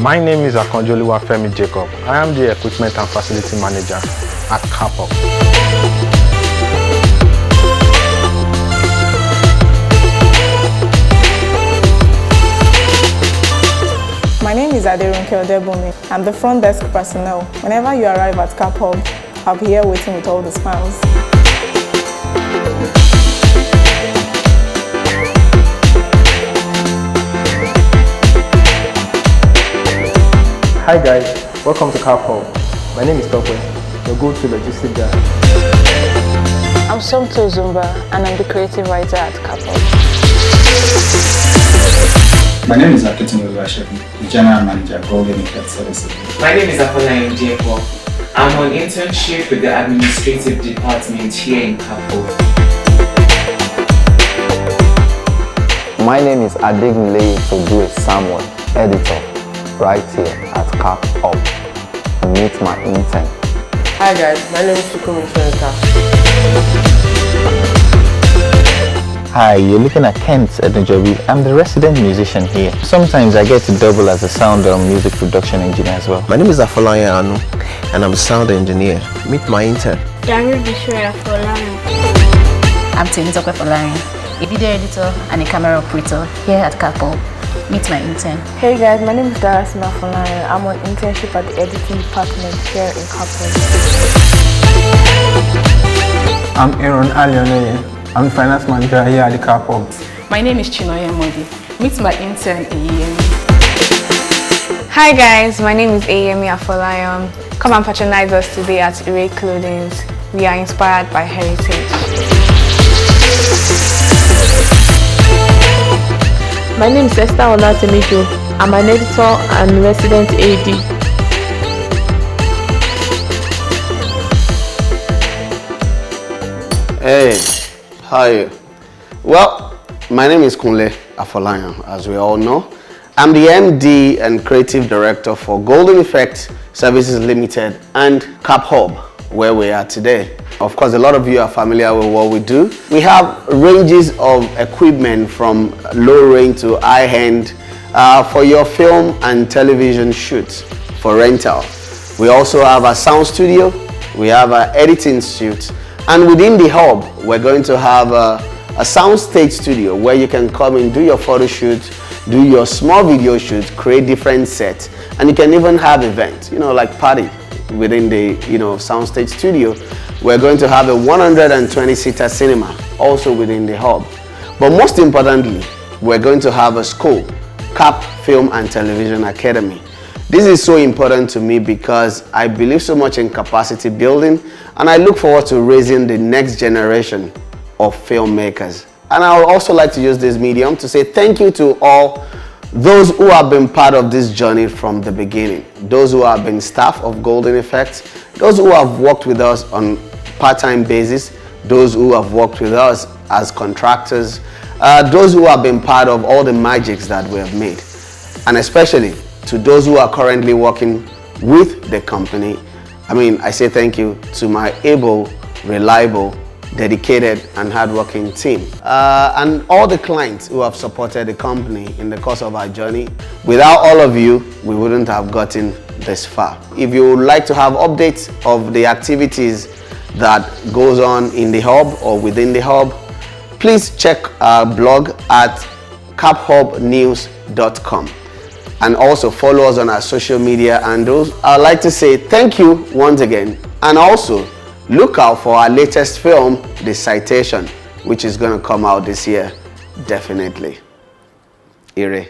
My name is Akonjoliwa Femi Jacob. I am the Equipment and Facility Manager at Kap Hub. My name is Aderunke Odebumi. I'm the front desk personnel. Whenever you arrive at Kap Hub, I'll be here waiting with all the smiles. Hi guys, welcome to Kap Hub. My name is Tokwe, your go-to logistic guy. I'm Somto Zumba and I'm the creative writer at Kap Hub. My name is Akitun Oluwasegun, the General Manager, Golden Effect Services. My name is Afolayan Jacob. I'm on internship with the Administrative Department here in Kap Hub. My name is Adegunle Todue Samuel, editor, right here at Kap Hub. Meet my intern. Hi guys, my name is Sukumi Shweka. Hi, you're looking at Kent Edunjobi. I'm the resident musician here. Sometimes I get to double as a sound and music production engineer as well. My name is Afolayan Anu and I'm a sound engineer. Meet my intern. I'm Temitope Folarin, a video editor and a camera operator here at Kap Hub. Meet my intern. Hey guys, my name is Darasima Folarin. I'm on internship at the editing department here in Kap Hub. I'm Aaron Alioneye. I'm the finance manager here at the Kap Hub. My name is Chinoye Modi. Meet my intern, Eyemi. Hi guys, my name is Eyemi Afolayan. Come and patronize us today at Ray Clothing. We are inspired by heritage. My name is Esther Olatemijo. I'm an editor and resident AD. Hey, how are you? Well, my name is Kunle Afolayan, as we all know. I'm the MD and Creative Director for Golden Effect Services Limited and Kap Hub, where we are today. Of course, a lot of you are familiar with what we do. We have ranges of equipment from low range to high end for your film and television shoots for rental. We also have a sound studio, we have an editing suite, and within the hub, we're going to have a sound stage studio where you can come and do your photo shoot, do your small video shoots, create different sets, and you can even have events, like party within the, soundstage studio. We're going to have a 120-seater cinema also within the hub. But most importantly, we're going to have a school, Kap Film and Television Academy. This is so important to me because I believe so much in capacity building and I look forward to raising the next generation of filmmakers. And I would also like to use this medium to say thank you to all those who have been part of this journey from the beginning, those who have been staff of Golden Effect, those who have worked with us on part-time basis, those who have worked with us as contractors, those who have been part of all the magics that we have made, and especially to those who are currently working with the company. I say thank you to my able, reliable, dedicated and hardworking team and all the clients who have supported the company in the course of our journey. Without all of you, we wouldn't have gotten this far. If you would like to have updates of the activities that goes on in the hub or within the hub, please check our blog at kaphubnews.com and also follow us on our social media handles. I'd like to say thank you once again, and also look out for our latest film, The Citation, which is going to come out this year, definitely. Ire.